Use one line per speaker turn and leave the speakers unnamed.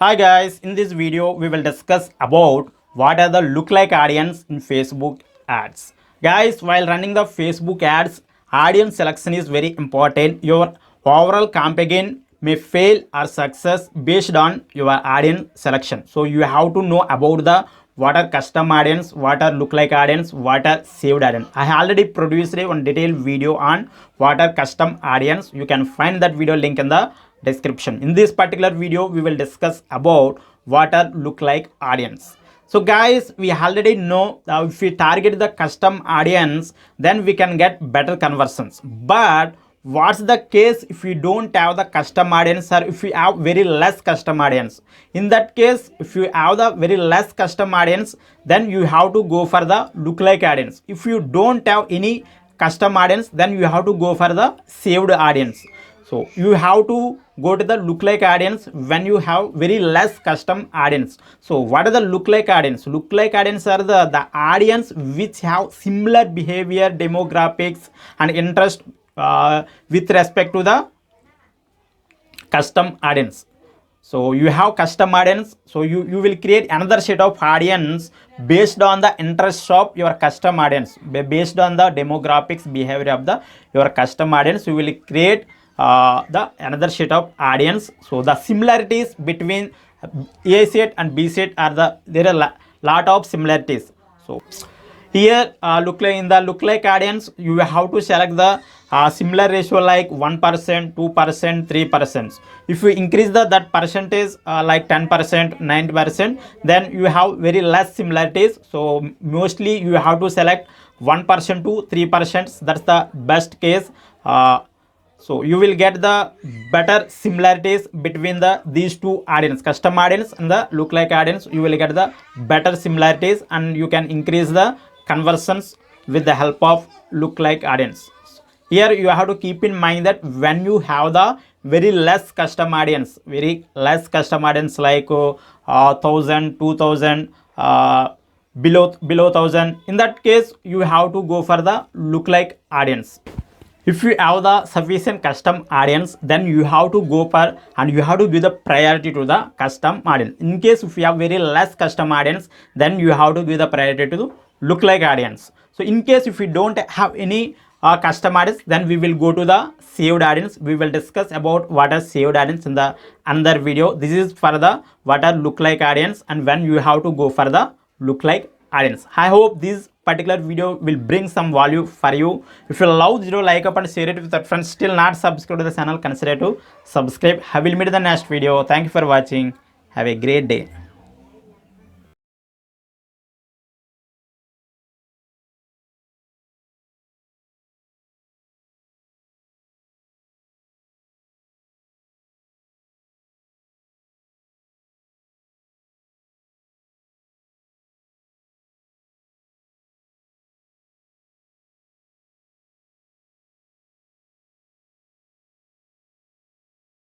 Hi guys, in this video we will discuss about what are the lookalike audience in Facebook ads. Guys, while running the Facebook ads, audience selection is very important. Your overall campaign may fail or success based on your audience selection. So you have to know about the what are custom audience, what are lookalike audience, what are saved audience. I already produced a one detailed video on what are custom audience. You can find that video link in the description. In this particular video we will discuss about what are lookalike audience. So guys, we already know if we target the custom audience, then we can get better conversions. But what's the case if we don't have the custom audience, or if we have very less custom audience? In that case, if you have the very less custom audience, then you have to go for the lookalike audience. If you don't have any custom audience, then you have to go for the saved audience. So you have to go to the lookalike audience when you have very less custom audience. So what are the lookalike audience? Lookalike audience are the audience which have similar behavior, demographics and interest with respect to the custom audience. So you have custom audience, so you will create another set of audience based on the interests of your custom audience, based on the demographics behavior of the your custom audience. You will create the another set of audience. So the similarities between A set and B set are there are lot of similarities. So here in the lookalike audience, you have to select the similar ratio like 1%, 2%, 3%. If you increase that percentage like 10%, 90%, then you have very less similarities. So mostly you have to select 1% to 3%. That's the best case. So you will get the better similarities between these two audience, custom audience and the lookalike audience. You will get the better similarities and you can increase the conversions with the help of lookalike audience. Here you have to keep in mind that when you have the very less custom audience like 1000, 2000, below 1000, in that case you have to go for the lookalike audience. If you have the sufficient custom audience, then you have to go for and you have to give the priority to the custom audience. In case if you have very less custom audience, then you have to give the priority to the lookalike audience. So in case if we don't have any custom audience, then we will go to the saved audience. We will discuss about what are saved audience in the another video. This is for the what are lookalike audience and when you have to go for the lookalike audience. I hope this particular video will bring some value for you. If you love this video, like up and share it with your friends. Still not subscribed to the channel, consider to subscribe. I will meet in the next video. Thank you for watching. Have a great day.